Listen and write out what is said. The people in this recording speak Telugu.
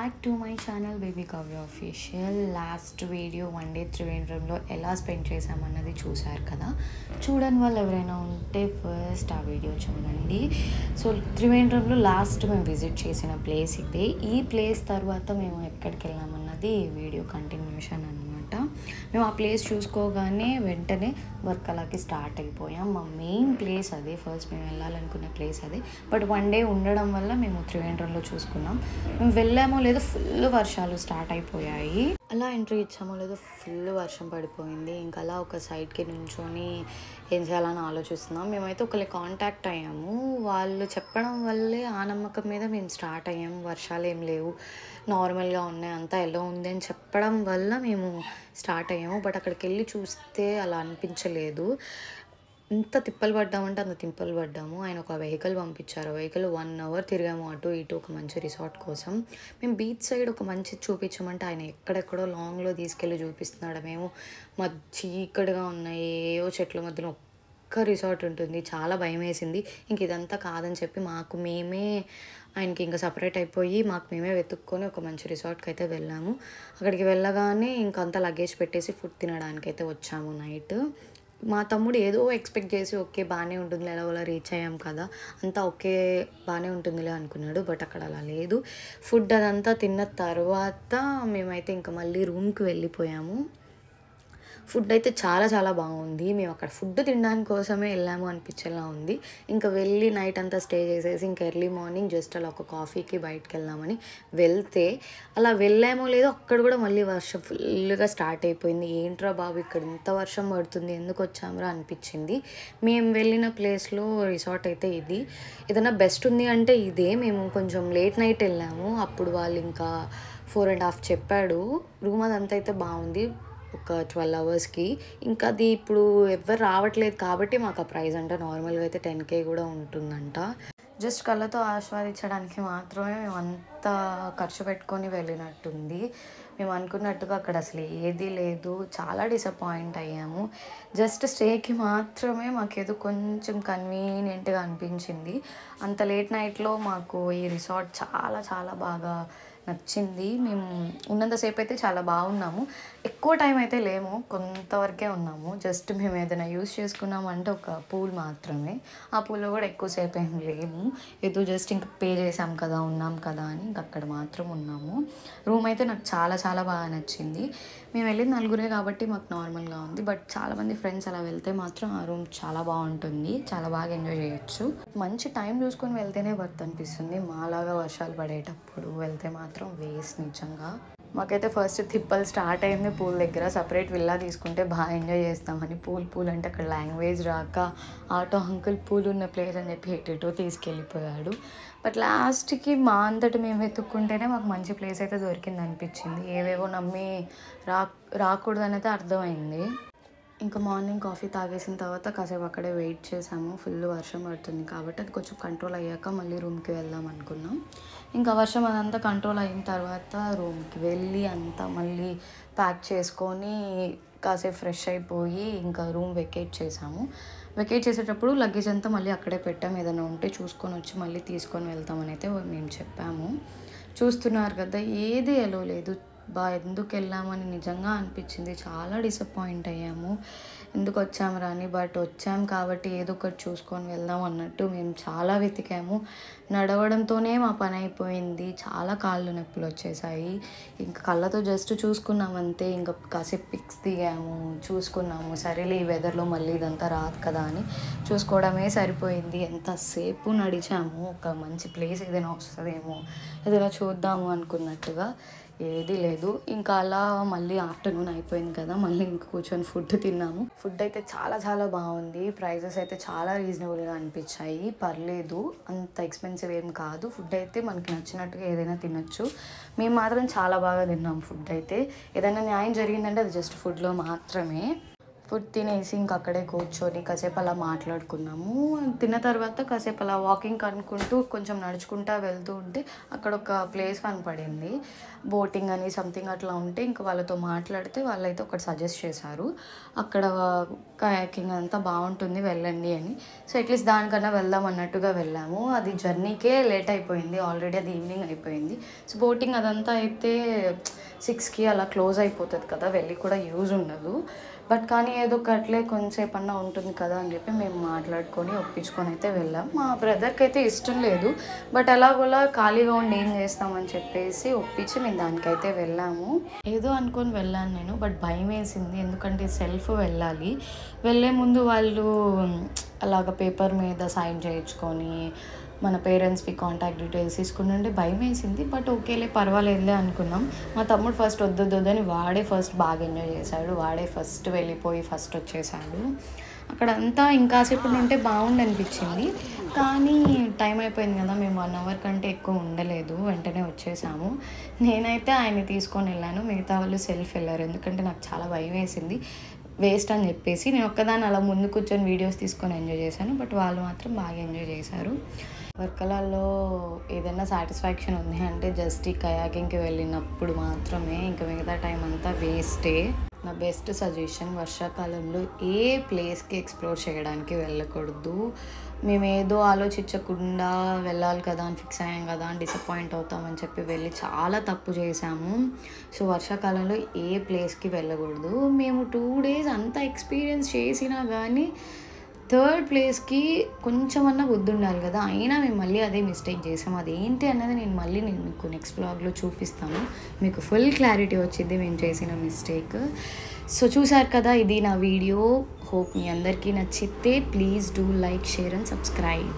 Back to my channel baby Kavya official. Last video one day త్రివేంద్రంలో ఎలా స్పెండ్ చేసామన్నది చూశారు కదా. చూడని వాళ్ళు ఎవరైనా ఉంటే ఫస్ట్ ఆ వీడియో చూడండి. సో త్రివేంద్రంలో లాస్ట్ మేము విజిట్ చేసిన ప్లేస్ ఇదే. ఈ ప్లేస్ తర్వాత మేము ఎక్కడికి వెళ్ళామన్నది వీడియో కంటిన్యూషన్ అనమాట. మేము ఆ ప్లేస్ చూసుకోగానే వెంటనే వర్కలాకి స్టార్ట్ అయిపోయాం. మా మెయిన్ ప్లేస్ అదే, ఫస్ట్ మేము వెళ్ళాలనుకున్న ప్లేస్ అదే. బట్ వన్ డే ఉండడం వల్ల మేము త్రివేంద్రంలో చూసుకున్నాం. మేము వెళ్ళామో లేదో ఫుల్ వర్షాలు స్టార్ట్ అయిపోయాయి. అలా ఎంట్రీ ఇచ్చామో లేదో ఫుల్ వర్షం పడిపోయింది. ఇంకా అలా ఒక సైడ్కి నుంచొని ఏం చేయాలని ఆలోచిస్తున్నాం. మేమైతే ఒకళ్ళు కాంటాక్ట్ అయ్యాము. వాళ్ళు చెప్పడం వల్లే ఆ నమ్మకం మీద మేము స్టార్ట్ అయ్యాము. వర్షాలు ఏం లేవు, నార్మల్గా ఉన్నాయి, అంతా ఎలా ఉంది అని చెప్పడం వల్ల మేము స్టార్ట్ అయ్యాము. బట్ అక్కడికి వెళ్ళి చూస్తే అలా అనిపించలేదు. ఎంత తిప్పలు పడ్డామంటే అంత తిప్పలు పడ్డాము. ఆయన ఒక వెహికల్ పంపించారు. ఆ వెహికల్ 1 hour తిరిగాము అటు ఇటు ఒక మంచి రిసార్ట్ కోసం. మేము బీచ్ సైడ్ ఒక మంచి చూపించామంటే ఆయన ఎక్కడెక్కడో లాంగ్లో తీసుకెళ్ళి చూపిస్తున్నాడు. మేము చీకటిగా ఉన్నాయి, ఏవో చెట్ల మధ్యలో ఒక్క రిసార్ట్ ఉంటుంది. చాలా భయం వేసింది. ఇంక ఇదంతా కాదని చెప్పి ఆయనకి ఇంకా సపరేట్ అయిపోయి మాకు మేమే వెతుక్కొని ఒక మంచి రిసార్ట్కి అయితే వెళ్ళాము. అక్కడికి వెళ్ళగానే ఇంకంతా లగేజ్ పెట్టేసి ఫుడ్ తినడానికైతే వచ్చాము నైట్. మా తమ్ముడు ఏదో ఎక్స్పెక్ట్ చేసి ఓకే బాగానే ఉంటుంది, ఎలాగోలా రీచ్ అయ్యాం కదా, అంతా ఓకే బాగానే ఉంటుందిలే అనుకున్నాడు. బట్ అక్కడ అలా లేదు. ఫుడ్ అదంతా తిన్న తర్వాత మేమైతే ఇంకా మళ్ళీ రూమ్కి వెళ్ళిపోయాము. ఫుడ్ అయితే చాలా చాలా బాగుంది. మేము అక్కడ ఫుడ్ తినడానికి కోసమే వెళ్ళాము అనిపించేలా ఉంది. ఇంకా వెళ్ళి నైట్ అంతా స్టే చేసేసి ఇంకా ఎర్లీ మార్నింగ్ జస్ట్ అలా ఒక కాఫీకి బయటకు వెళ్దామని వెళ్తే అలా వెళ్ళామో లేదో అక్కడ కూడా మళ్ళీ వర్షం ఫుల్గా స్టార్ట్ అయిపోయింది. ఏంట్రా బాబు ఇక్కడ ఇంత వర్షం పడుతుంది, ఎందుకు వచ్చామరా అనిపించింది. మేము వెళ్ళిన ప్లేస్లో రిసార్ట్ అయితే ఇది. ఏదైనా బెస్ట్ ఉంది అంటే ఇదే. మేము కొంచెం లేట్ నైట్ వెళ్ళాము. అప్పుడు వాళ్ళు ఇంకా 4.5 చెప్పాడు. రూమ్ అదంతా అయితే బాగుంది, ఒక 12 hours. ఇంకా అది ఇప్పుడు ఎవరు రావట్లేదు కాబట్టి మాకు ఆ ప్రైస్ అంట. నార్మల్గా అయితే 10K కూడా ఉంటుందంట. జస్ట్ కళ్ళతో ఆస్వాదించడానికి మాత్రమే మేము అంత ఖర్చు పెట్టుకొని వెళ్ళినట్టుంది. మేము అనుకున్నట్టుగా అక్కడ అసలు ఏదీ లేదు. చాలా డిసప్పాయింట్ అయ్యాము. జస్ట్ స్టేకి మాత్రమే మాకేదో కొంచెం కన్వీనియంట్గా అనిపించింది. అంత లేట్ నైట్లో మాకు ఈ రిసార్ట్ చాలా చాలా బాగా నచ్చింది. మేము ఉన్నంతసేపు అయితే చాలా బాగున్నాము. ఎక్కువ టైం అయితే లేము, కొంతవరకే ఉన్నాము. జస్ట్ మేము ఏదైనా యూస్ చేసుకున్నామంటే ఒక పూల్ మాత్రమే. ఆ పూల్లో కూడా ఎక్కువసేపు ఏం లేము. ఏదో జస్ట్ ఇంకా పే చేసాం కదా, ఉన్నాం కదా అని ఇంక అక్కడ మాత్రం ఉన్నాము. రూమ్ అయితే నాకు చాలా చాలా బాగా నచ్చింది. మేము వెళ్ళింది 4 కాబట్టి మాకు నార్మల్గా ఉంది. బట్ చాలామంది ఫ్రెండ్స్ అలా వెళ్తే మాత్రం ఆ రూమ్ చాలా బాగుంటుంది, చాలా బాగా ఎంజాయ్ చేయొచ్చు. మంచి టైం చూసుకొని వెళ్తేనే వర్త్ అనిపిస్తుంది. మాలాగా వర్షాలు పడేటప్పుడు వెళ్తే మాత్రం వేస్ట్ నిజంగా. మాకైతే ఫస్ట్ తిప్పలు స్టార్ట్ అయింది పూల్ దగ్గర. సపరేట్ విల్లా తీసుకుంటే బాగా ఎంజాయ్ చేస్తామని పూల్ అంటే అక్కడ లాంగ్వేజ్ రాక ఆటో అంకుల్ పూల్ ఉన్న ప్లేస్ అని చెప్పి ఎటో తీసుకెళ్ళిపోయాడు. బట్ లాస్ట్కి మా అంతటి మేము వెతుక్కుంటేనే మాకు మంచి ప్లేస్ అయితే దొరికింది అనిపించింది. ఏవేవో నమ్మి రాకూడదని అయితే అర్థమైంది. ఇంకా మార్నింగ్ కాఫీ తాగేసిన తర్వాత కాసేపు అక్కడే వెయిట్ చేసాము. ఫుల్ వర్షం పడుతుంది కాబట్టి అది కొంచెం కంట్రోల్ అయ్యాక మళ్ళీ రూమ్కి వెళ్దాం అనుకున్నాం. ఇంకా వర్షం అదంతా కంట్రోల్ అయిన తర్వాత రూమ్కి వెళ్ళి అంతా మళ్ళీ ప్యాక్ చేసుకొని కాసేపు ఫ్రెష్ అయిపోయి ఇంకా రూమ్ వెకేట్ చేసాము. వెకేట్ చేసేటప్పుడు లగేజ్ అంతా మళ్ళీ అక్కడే పెట్టాము. ఏదైనా ఉంటే చూసుకొని వచ్చి మళ్ళీ తీసుకొని వెళ్తామని అయితే మేము చెప్పాము. చూస్తున్నారు కదా, ఏది ఎలో లేదు. ఎందుకు వెళ్ళామని నిజంగా అనిపించింది. చాలా డిసప్పాయింట్ అయ్యాము ఎందుకు వచ్చాము రాని. బట్ వచ్చాము కాబట్టి ఏదో ఒకటి చూసుకొని వెళ్దాం అన్నట్టు మేము చాలా వెతికాము. నడవడంతోనే మా పని అయిపోయింది. చాలా కాళ్ళు నొప్పులు వచ్చేసాయి. ఇంకా కళ్ళతో జస్ట్ చూసుకున్నాం అంతే. ఇంకా కాసేపు పిక్స్ దిగాము, చూసుకున్నాము. సరేలే ఈ వెదర్లో మళ్ళీ ఇదంతా రాదు కదా అని చూసుకోవడమే సరిపోయింది. ఎంతసేపు నడిచాము. ఒక మంచి ప్లేస్ ఏదైనా వస్తుందేమో, ఏదైనా చూద్దాము అనుకున్నట్టుగా ఏదీ లేదు. ఇంకా అలా మళ్ళీ ఆఫ్టర్నూన్ అయిపోయింది కదా, మళ్ళీ ఇంకా కూర్చొని ఫుడ్ తిన్నాము. ఫుడ్ అయితే చాలా చాలా బాగుంది. ప్రైజెస్ అయితే చాలా రీజనబుల్గా అనిపించాయి. పర్లేదు, అంత ఎక్స్పెన్సివ్ ఏం కాదు. ఫుడ్ అయితే మనకి నచ్చినట్టుగా ఏదైనా తినచ్చు. మేము మాత్రం చాలా బాగా తిన్నాం ఫుడ్ అయితే. ఏదైనా న్యాయం జరిగిందంటే అది జస్ట్ ఫుడ్లో మాత్రమే. ఫుడ్ తినేసి ఇంక అక్కడే కూర్చొని కాసేపు అలా మాట్లాడుకున్నాము. తిన్న తర్వాత కాసేపు అలా వాకింగ్ అనుకుంటూ కొంచెం నడుచుకుంటూ వెళ్తూ ఉంటే అక్కడ ఒక ప్లేస్ కనపడింది. బోటింగ్ అని సంథింగ్ అట్లా ఉంటే ఇంక వాళ్ళతో మాట్లాడితే వాళ్ళైతే ఒకటి సజెస్ట్ చేశారు, అక్కడ కయాకింగ్ అంతా బాగుంటుంది వెళ్ళండి అని. సో అట్లీస్ట్ దానికన్నా వెళ్దాం అన్నట్టుగా వెళ్ళాము. అది జర్నీకే లేట్ అయిపోయింది, ఆల్రెడీ అది ఈవినింగ్ అయిపోయింది. సో బోటింగ్ అదంతా అయితే 6కి అలా క్లోజ్ అయిపోతుంది కదా, వెళ్ళి కూడా యూజ్ ఉండదు. బట్ కానీ ఏదో ఒకట్లే కొంచెంసేపు అన్నా ఉంటుంది కదా అని చెప్పి మేము మాట్లాడుకొని ఒప్పించుకొని అయితే వెళ్ళాం. మా బ్రదర్కి అయితే ఇష్టం లేదు, బట్ ఎలాగోలా ఖాళీగా ఉండి ఏం చేస్తామని చెప్పేసి ఒప్పించి మేము దానికైతే వెళ్ళాము. ఏదో అనుకొని వెళ్ళాను నేను, బట్ భయం వేసింది, ఎందుకంటే సెల్ఫ్ వెళ్ళాలి. వెళ్ళే ముందు వాళ్ళు అలాగ పేపర్ మీద సైన్ చేయించుకొని మన పేరెంట్స్కి కాంటాక్ట్ డీటెయిల్స్ తీసుకుని ఉంటే భయం వేసింది. బట్ ఓకేలే పర్వాలేదులే అనుకున్నాం. మా తమ్ముడు ఫస్ట్ వద్దని వాడే ఫస్ట్ బాగా ఎంజాయ్ చేశాడు, వాడే ఫస్ట్ వెళ్ళిపోయి ఫస్ట్ వచ్చేసాడు. అక్కడంతా ఇంకాసేపు ఉంటే బాగుండి అనిపించింది, కానీ టైం అయిపోయింది కదా, మేము 1 అవర్ కంటే ఎక్కువ ఉండలేదు, వెంటనే వచ్చేసాము. నేనైతే ఆయన్ని తీసుకొని వెళ్ళాను, మిగతా వాళ్ళు సెల్ఫ్ వెళ్ళారు, ఎందుకంటే నాకు చాలా భయం వేసింది వేస్ట్ అని చెప్పేసి. నేను ఒక్కదాన్ని అలా ముందు కూర్చొని వీడియోస్ తీసుకొని ఎంజాయ్ చేశాను, బట్ వాళ్ళు మాత్రం బాగా ఎంజాయ్ చేశారు. వర్కలాల్లో ఏదైనా సాటిస్ఫాక్షన్ ఉంది అంటే జస్ట్ ఈ కయాకింగ్కి వెళ్ళినప్పుడు మాత్రమే, ఇంకా మిగతా టైం అంతా వేస్టే. నా బెస్ట్ సజెషన్, వర్షాకాలంలో ఏ ప్లేస్కి ఎక్స్ప్లోర్ చేయడానికి వెళ్ళకూడదు. మేము ఏదో ఆలోచించకుండా వెళ్ళాలి కదా అని ఫిక్స్ అయ్యాం కదా అని డిసప్పాయింట్ అవుతామని చెప్పి వెళ్ళి చాలా తప్పు చేసాము. సో వర్షాకాలంలో ఏ ప్లేస్కి వెళ్ళకూడదు. మేము 2 days అంతా ఎక్స్పీరియన్స్ చేసినా కానీ 3rd ప్లేస్కి కొంచెమన్నా బుద్ధి ఉండాలి కదా, అయినా మేము మళ్ళీ అదే మిస్టేక్ చేసాము. అదేంటి అన్నది నేను మీకు నెక్స్ట్ వ్లాగ్లో చూపిస్తాను, మీకు ఫుల్ క్లారిటీ వచ్చింది మేము చేసిన మిస్టేక్. సో చూసారు కదా, ఇది నా వీడియో. హోప్ మీ అందరికీ నచ్చితే please do like, share and subscribe.